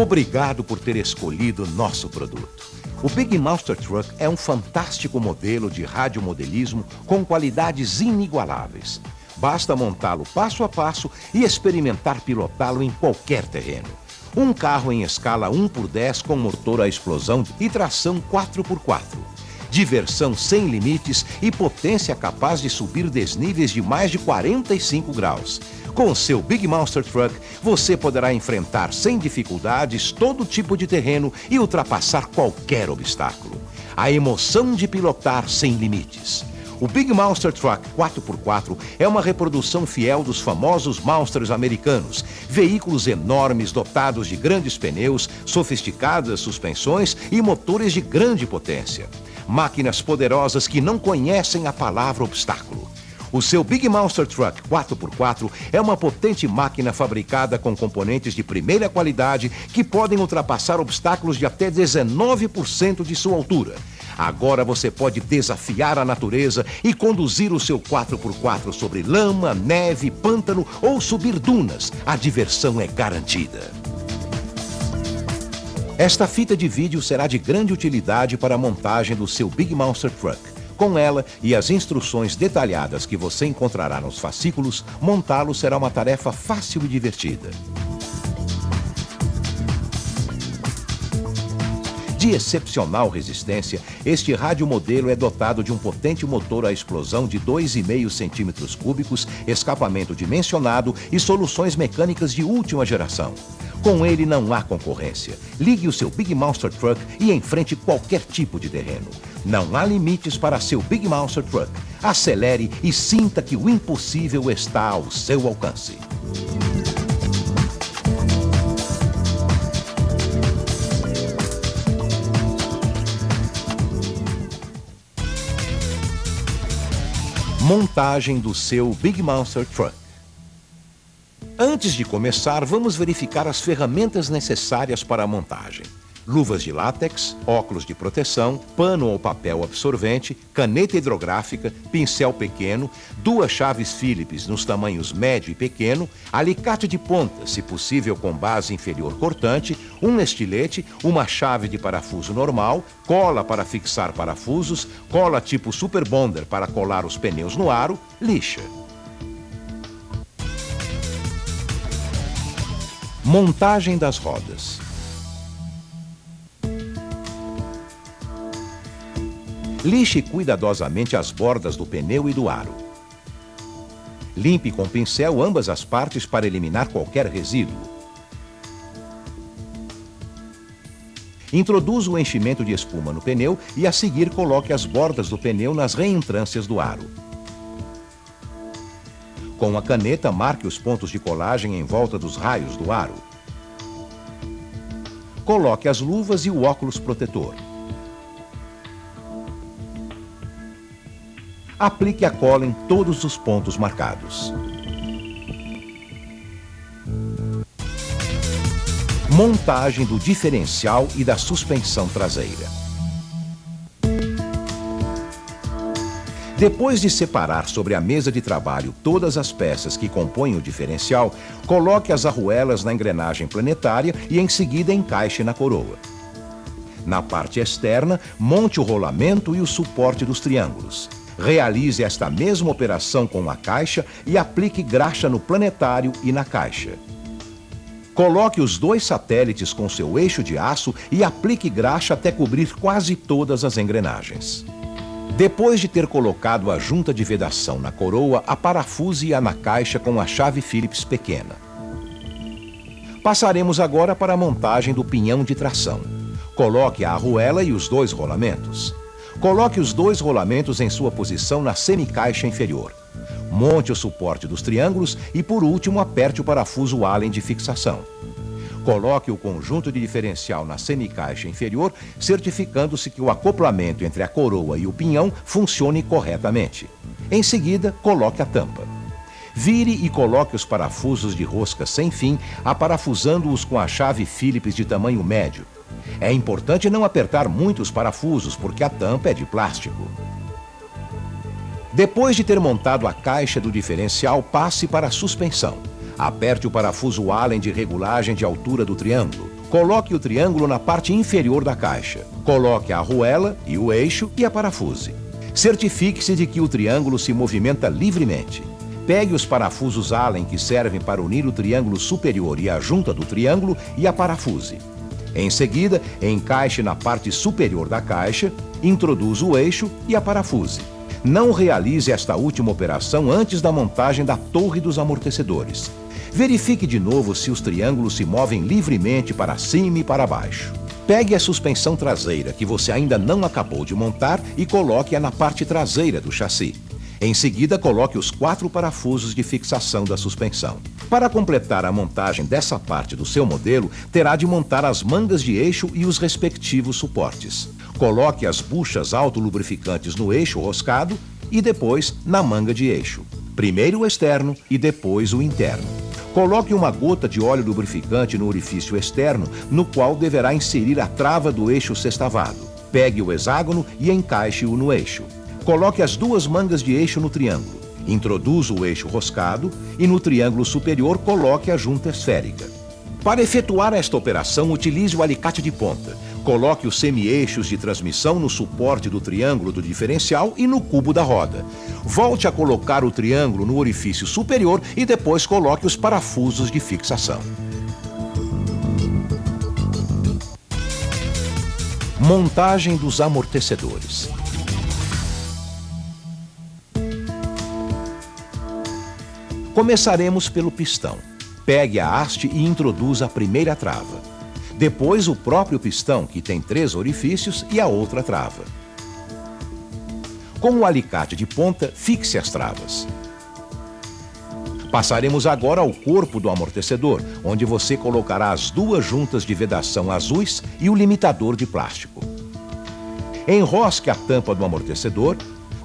Obrigado por ter escolhido nosso produto. O Big Monster Truck é um fantástico modelo de radiomodelismo com qualidades inigualáveis. Basta montá-lo passo a passo e experimentar pilotá-lo em qualquer terreno. Um carro em escala 1x10 com motor a explosão e tração 4x4. Diversão sem limites e potência capaz de subir desníveis de mais de 45 graus. Com o seu Big Monster Truck, você poderá enfrentar sem dificuldades todo tipo de terreno e ultrapassar qualquer obstáculo. A emoção de pilotar sem limites. O Big Monster Truck 4x4 é uma reprodução fiel dos famosos Monsters americanos, veículos enormes dotados de grandes pneus, sofisticadas suspensões e motores de grande potência. Máquinas poderosas que não conhecem a palavra obstáculo. O seu Big Monster Truck 4x4 é uma potente máquina fabricada com componentes de primeira qualidade que podem ultrapassar obstáculos de até 19% de sua altura. Agora você pode desafiar a natureza e conduzir o seu 4x4 sobre lama, neve, pântano ou subir dunas. A diversão é garantida. Esta fita de vídeo será de grande utilidade para a montagem do seu Big Monster Truck. Com ela e as instruções detalhadas que você encontrará nos fascículos, montá-lo será uma tarefa fácil e divertida. De excepcional resistência, este radiomodelo é dotado de um potente motor à explosão de 2,5 centímetros cúbicos, escapamento dimensionado e soluções mecânicas de última geração. Com ele não há concorrência. Ligue o seu Big Monster Truck e enfrente qualquer tipo de terreno. Não há limites para seu Big Monster Truck. Acelere e sinta que o impossível está ao seu alcance. Montagem do seu Big Monster Truck. Antes de começar, vamos verificar as ferramentas necessárias para a montagem. Luvas de látex, óculos de proteção, pano ou papel absorvente, caneta hidrográfica, pincel pequeno, 2 chaves Phillips nos tamanhos médio e pequeno, alicate de ponta, se possível com base inferior cortante, um estilete, uma chave de parafuso normal, cola para fixar parafusos, cola tipo Super Bonder para colar os pneus no aro, lixa. Montagem das rodas. Lixe cuidadosamente as bordas do pneu e do aro. Limpe com pincel ambas as partes para eliminar qualquer resíduo. Introduza o enchimento de espuma no pneu e a seguir coloque as bordas do pneu nas reentrâncias do aro. Com a caneta, marque os pontos de colagem em volta dos raios do aro. Coloque as luvas e o óculos protetor. Aplique a cola em todos os pontos marcados. Montagem do diferencial e da suspensão traseira. Depois de separar sobre a mesa de trabalho todas as peças que compõem o diferencial, coloque as arruelas na engrenagem planetária e em seguida encaixe na coroa. Na parte externa, monte o rolamento e o suporte dos triângulos. Realize esta mesma operação com a caixa e aplique graxa no planetário e na caixa. Coloque os 2 satélites com seu eixo de aço e aplique graxa até cobrir quase todas as engrenagens. Depois de ter colocado a junta de vedação na coroa, aparafuse-a na caixa com a chave Phillips pequena. Passaremos agora para a montagem do pinhão de tração. Coloque a arruela e os 2 rolamentos. Coloque os 2 rolamentos em sua posição na semicaixa inferior. Monte o suporte dos triângulos e, por último, aperte o parafuso Allen de fixação. Coloque o conjunto de diferencial na semicaixa inferior, certificando-se que o acoplamento entre a coroa e o pinhão funcione corretamente. Em seguida, coloque a tampa. Vire e coloque os parafusos de rosca sem fim, aparafusando-os com a chave Phillips de tamanho médio. É importante não apertar muito os parafusos, porque a tampa é de plástico. Depois de ter montado a caixa do diferencial, passe para a suspensão. Aperte o parafuso Allen de regulagem de altura do triângulo. Coloque o triângulo na parte inferior da caixa. Coloque a arruela e o eixo e a parafuse. Certifique-se de que o triângulo se movimenta livremente. Pegue os parafusos Allen que servem para unir o triângulo superior e a junta do triângulo e a parafuse. Em seguida, encaixe na parte superior da caixa, introduza o eixo e a parafuse. Não realize esta última operação antes da montagem da torre dos amortecedores. Verifique de novo se os triângulos se movem livremente para cima e para baixo. Pegue a suspensão traseira que você ainda não acabou de montar e coloque-a na parte traseira do chassi. Em seguida, coloque os 4 parafusos de fixação da suspensão. Para completar a montagem dessa parte do seu modelo, terá de montar as mangas de eixo e os respectivos suportes. Coloque as buchas autolubrificantes no eixo roscado e depois na manga de eixo. Primeiro o externo e depois o interno. Coloque uma gota de óleo lubrificante no orifício externo, no qual deverá inserir a trava do eixo sextavado. Pegue o hexágono e encaixe-o no eixo. Coloque as 2 mangas de eixo no triângulo. Introduza o eixo roscado e no triângulo superior coloque a junta esférica. Para efetuar esta operação, utilize o alicate de ponta. Coloque os semi-eixos de transmissão no suporte do triângulo do diferencial e no cubo da roda. Volte a colocar o triângulo no orifício superior e depois coloque os parafusos de fixação. Montagem dos amortecedores. Começaremos pelo pistão. Pegue a haste e introduza a primeira trava. Depois o próprio pistão, que tem 3 orifícios, e a outra trava. Com o alicate de ponta, fixe as travas. Passaremos agora ao corpo do amortecedor, onde você colocará as 2 juntas de vedação azuis e o limitador de plástico. Enrosque a tampa do amortecedor,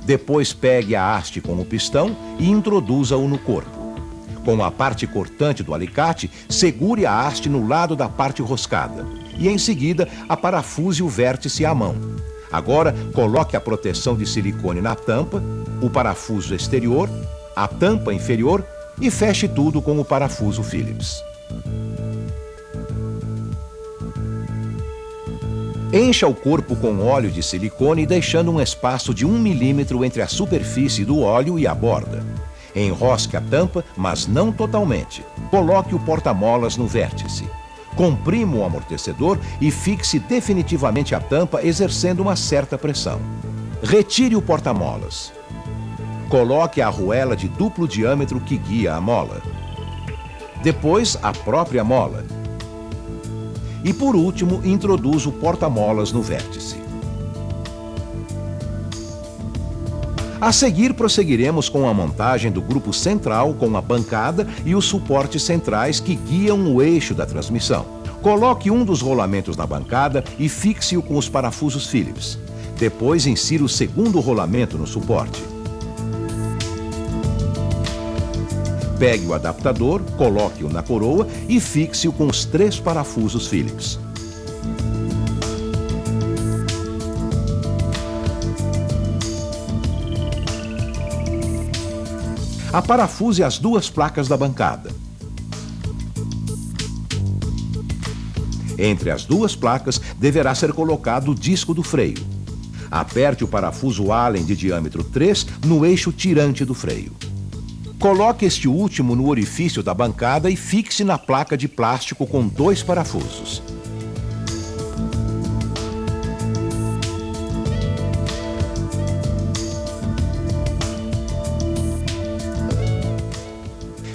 depois pegue a haste com o pistão e introduza-o no corpo. Com a parte cortante do alicate, segure a haste no lado da parte roscada e, em seguida, aparafuse o vértice à mão. Agora, coloque a proteção de silicone na tampa, o parafuso exterior, a tampa inferior e feche tudo com o parafuso Phillips. Encha o corpo com óleo de silicone, deixando um espaço de 1 milímetro entre a superfície do óleo e a borda. Enrosque a tampa, mas não totalmente. Coloque o porta-molas no vértice. Comprima o amortecedor e fixe definitivamente a tampa, exercendo uma certa pressão. Retire o porta-molas. Coloque a arruela de duplo diâmetro que guia a mola. Depois, a própria mola. E, por último, introduza o porta-molas no vértice. A seguir, prosseguiremos com a montagem do grupo central com a bancada e os suportes centrais que guiam o eixo da transmissão. Coloque um dos rolamentos na bancada e fixe-o com os parafusos Phillips. Depois, insira o segundo rolamento no suporte. Pegue o adaptador, coloque-o na coroa e fixe-o com os 3 parafusos Phillips. Aparafuse as 2 placas da bancada. Entre as 2 placas deverá ser colocado o disco do freio. Aperte o parafuso Allen de diâmetro 3 no eixo tirante do freio. Coloque este último no orifício da bancada e fixe na placa de plástico com 2 parafusos.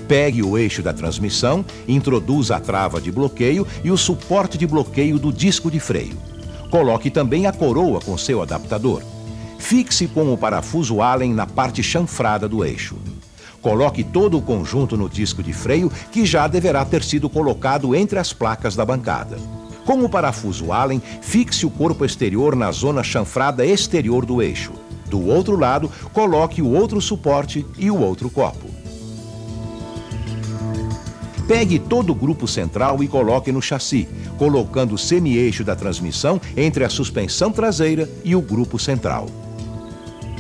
Pegue o eixo da transmissão, introduza a trava de bloqueio e o suporte de bloqueio do disco de freio. Coloque também a coroa com seu adaptador. Fixe com o parafuso Allen na parte chanfrada do eixo. Coloque todo o conjunto no disco de freio, que já deverá ter sido colocado entre as placas da bancada. Com o parafuso Allen, fixe o corpo exterior na zona chanfrada exterior do eixo. Do outro lado, coloque o outro suporte e o outro copo. Pegue todo o grupo central e coloque no chassi, colocando o semi-eixo da transmissão entre a suspensão traseira e o grupo central.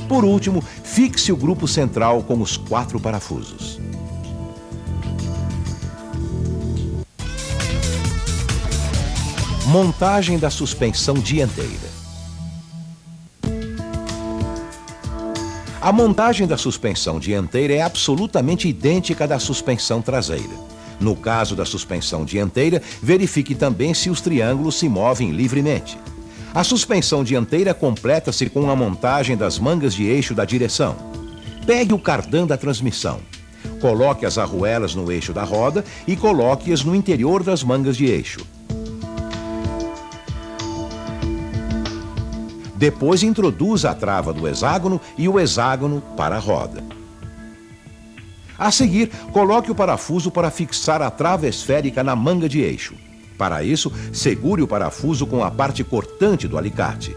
Por último, fixe o grupo central com os 4 parafusos. Montagem da suspensão dianteira. A montagem da suspensão dianteira é absolutamente idêntica à da suspensão traseira. No caso da suspensão dianteira, verifique também se os triângulos se movem livremente. A suspensão dianteira completa-se com a montagem das mangas de eixo da direção. Pegue o cardan da transmissão. Coloque as arruelas no eixo da roda e coloque-as no interior das mangas de eixo. Depois introduza a trava do hexágono e o hexágono para a roda. A seguir, coloque o parafuso para fixar a trava esférica na manga de eixo. Para isso, segure o parafuso com a parte cortante do alicate.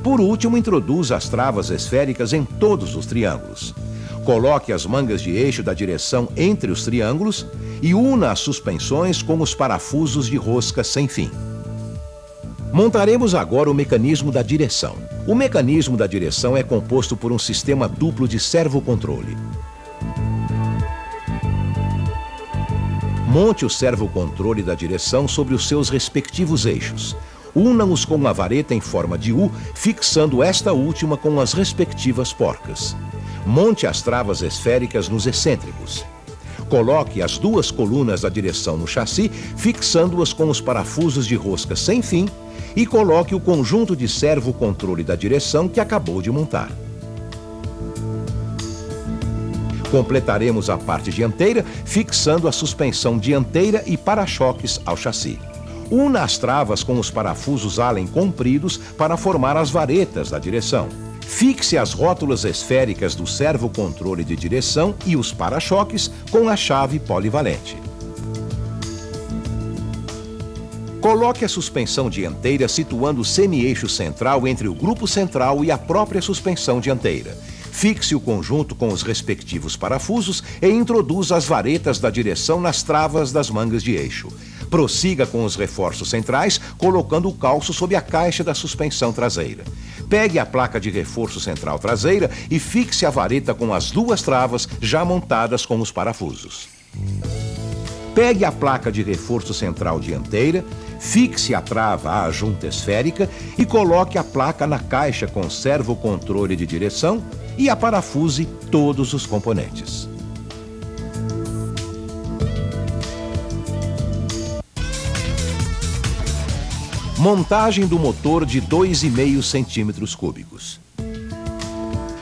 Por último, introduza as travas esféricas em todos os triângulos. Coloque as mangas de eixo da direção entre os triângulos e una as suspensões com os parafusos de rosca sem fim. Montaremos agora o mecanismo da direção. O mecanismo da direção é composto por um sistema duplo de servocontrole. Monte o servocontrole da direção sobre os seus respectivos eixos. Una-os com uma vareta em forma de U, fixando esta última com as respectivas porcas. Monte as travas esféricas nos excêntricos. Coloque as duas colunas da direção no chassi, fixando-as com os parafusos de rosca sem fim, e coloque o conjunto de servocontrole da direção que acabou de montar. Completaremos a parte dianteira, fixando a suspensão dianteira e para-choques ao chassi. Una as travas com os parafusos Allen compridos para formar as varetas da direção. Fixe as rótulas esféricas do servocontrole de direção e os para-choques com a chave polivalente. Coloque a suspensão dianteira situando o semi-eixo central entre o grupo central e a própria suspensão dianteira. Fixe o conjunto com os respectivos parafusos e introduza as varetas da direção nas travas das mangas de eixo. Prossiga com os reforços centrais, colocando o calço sob a caixa da suspensão traseira. Pegue a placa de reforço central traseira e fixe a vareta com as duas travas já montadas com os parafusos. Pegue a placa de reforço central dianteira, fixe a trava à junta esférica e coloque a placa na caixa com servocontrole de direção e aparafuse todos os componentes. Montagem do motor de 2,5 centímetros cúbicos.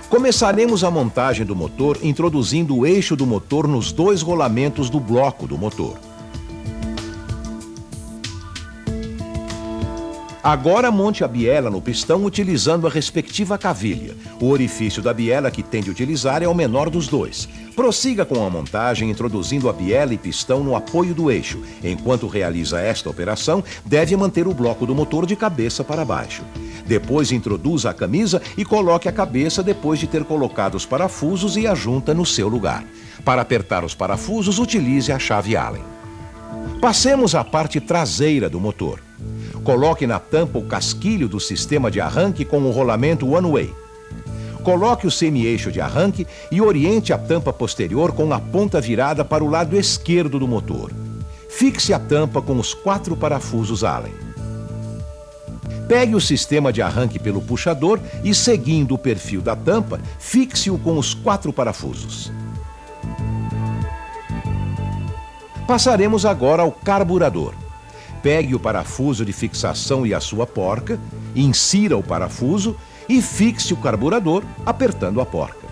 Começaremos a montagem do motor introduzindo o eixo do motor nos dois rolamentos do bloco do motor. Agora monte a biela no pistão utilizando a respectiva cavilha. O orifício da biela que tem de utilizar é o menor dos dois. Prossiga com a montagem introduzindo a biela e pistão no apoio do eixo. Enquanto realiza esta operação, deve manter o bloco do motor de cabeça para baixo. Depois introduza a camisa e coloque a cabeça depois de ter colocado os parafusos e a junta no seu lugar. Para apertar os parafusos, utilize a chave Allen. Passemos à parte traseira do motor. Coloque na tampa o casquilho do sistema de arranque com o rolamento One Way. Coloque o semi-eixo de arranque e oriente a tampa posterior com a ponta virada para o lado esquerdo do motor. Fixe a tampa com os 4 parafusos Allen. Pegue o sistema de arranque pelo puxador e, seguindo o perfil da tampa, fixe-o com os 4 parafusos. Passaremos agora ao carburador. Pegue o parafuso de fixação e a sua porca, insira o parafuso e fixe o carburador apertando a porca.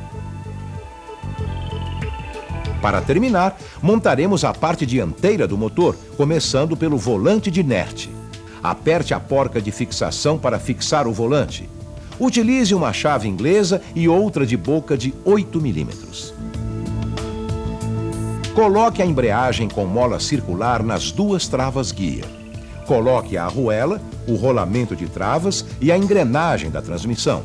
Para terminar, montaremos a parte dianteira do motor, começando pelo volante de inerte. Aperte a porca de fixação para fixar o volante. Utilize uma chave inglesa e outra de boca de 8 milímetros. Coloque a embreagem com mola circular nas duas travas guia. Coloque a arruela, o rolamento de travas e a engrenagem da transmissão.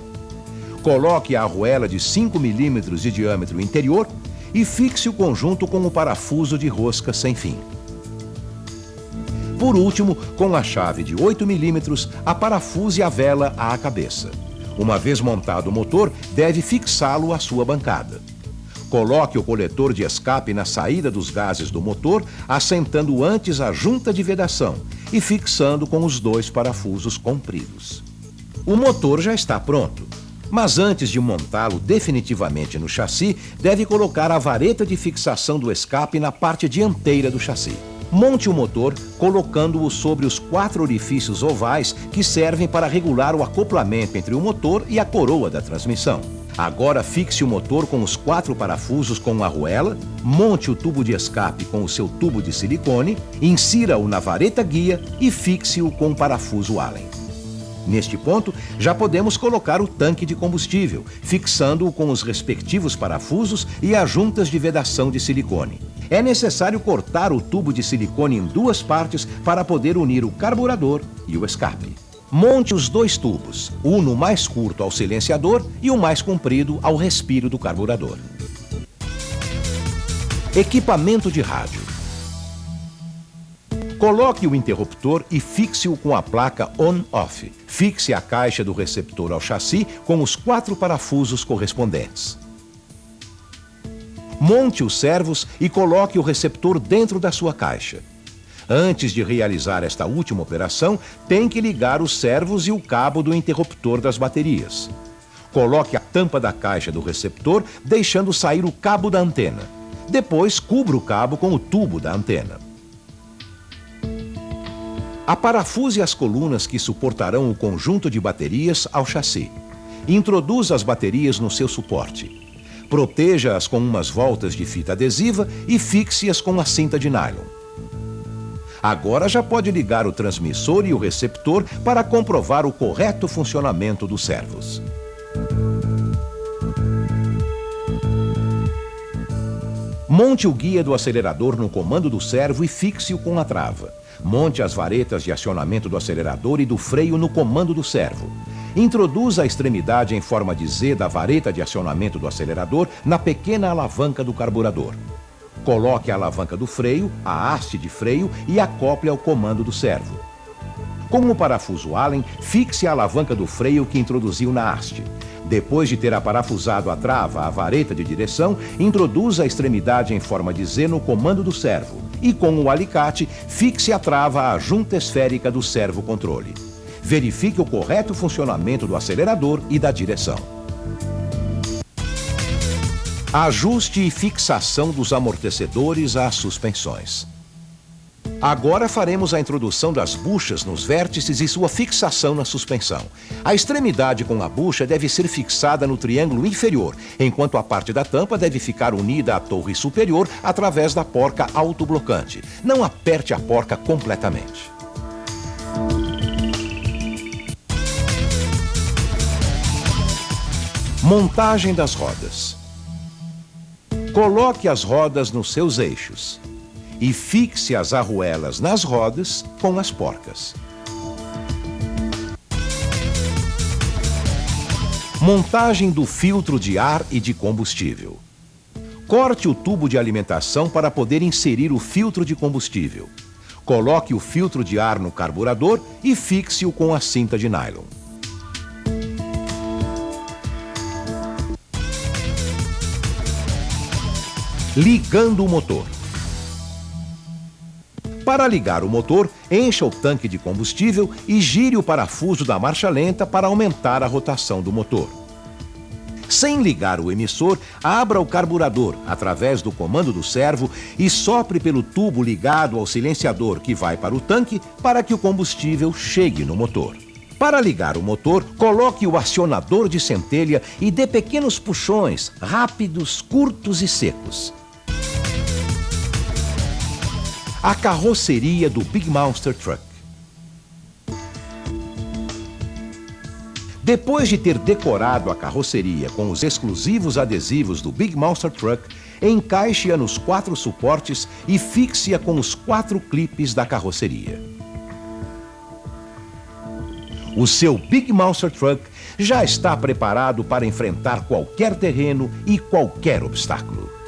Coloque a arruela de 5 milímetros de diâmetro interior e fixe o conjunto com o parafuso de rosca sem fim. Por último, com a chave de 8 milímetros, aparafuse a vela à cabeça. Uma vez montado o motor, deve fixá-lo à sua bancada. Coloque o coletor de escape na saída dos gases do motor, assentando antes a junta de vedação e fixando com os 2 parafusos compridos. O motor já está pronto, mas antes de montá-lo definitivamente no chassi, deve colocar a vareta de fixação do escape na parte dianteira do chassi. Monte o motor colocando-o sobre os 4 orifícios ovais que servem para regular o acoplamento entre o motor e a coroa da transmissão. Agora fixe o motor com os 4 parafusos com arruela, monte o tubo de escape com o seu tubo de silicone, insira-o na vareta guia e fixe-o com o parafuso Allen. Neste ponto, já podemos colocar o tanque de combustível, fixando-o com os respectivos parafusos e as juntas de vedação de silicone. É necessário cortar o tubo de silicone em 2 partes para poder unir o carburador e o escape. Monte os 2 tubos, o mais curto ao silenciador e o mais comprido ao respiro do carburador. Equipamento de rádio. Coloque o interruptor e fixe-o com a placa on-off. Fixe a caixa do receptor ao chassi com os 4 parafusos correspondentes. Monte os servos e coloque o receptor dentro da sua caixa. Antes de realizar esta última operação, tem que ligar os servos e o cabo do interruptor das baterias. Coloque a tampa da caixa do receptor, deixando sair o cabo da antena. Depois, cubra o cabo com o tubo da antena. Aparafuse as colunas que suportarão o conjunto de baterias ao chassi. Introduza as baterias no seu suporte. Proteja-as com umas voltas de fita adesiva e fixe-as com a cinta de nylon. Agora já pode ligar o transmissor e o receptor para comprovar o correto funcionamento dos servos. Monte o guia do acelerador no comando do servo e fixe-o com a trava. Monte as varetas de acionamento do acelerador e do freio no comando do servo. Introduza a extremidade em forma de Z da vareta de acionamento do acelerador na pequena alavanca do carburador. Coloque a alavanca do freio, a haste de freio e acople ao comando do servo. Com o parafuso Allen, fixe a alavanca do freio que introduziu na haste. Depois de ter aparafusado a trava à vareta de direção, introduza a extremidade em forma de Z no comando do servo e, com o alicate, fixe a trava à junta esférica do servo-controle. Verifique o correto funcionamento do acelerador e da direção. Ajuste e fixação dos amortecedores às suspensões. Agora faremos a introdução das buchas nos vértices e sua fixação na suspensão. A extremidade com a bucha deve ser fixada no triângulo inferior, enquanto a parte da tampa deve ficar unida à torre superior através da porca autoblocante. Não aperte a porca completamente. Montagem das rodas. Coloque as rodas nos seus eixos e fixe as arruelas nas rodas com as porcas. Montagem do filtro de ar e de combustível. Corte o tubo de alimentação para poder inserir o filtro de combustível. Coloque o filtro de ar no carburador e fixe-o com a cinta de nylon. Ligando o motor. Para ligar o motor, encha o tanque de combustível e gire o parafuso da marcha lenta para aumentar a rotação do motor. Sem ligar o emissor, abra o carburador através do comando do servo e sopre pelo tubo ligado ao silenciador que vai para o tanque para que o combustível chegue no motor. Para ligar o motor, coloque o acionador de centelha e dê pequenos puxões, rápidos, curtos e secos. A carroceria do Big Monster Truck. Depois de ter decorado a carroceria com os exclusivos adesivos do Big Monster Truck, encaixe-a nos 4 suportes e fixe-a com os 4 clipes da carroceria. O seu Big Monster Truck já está preparado para enfrentar qualquer terreno e qualquer obstáculo.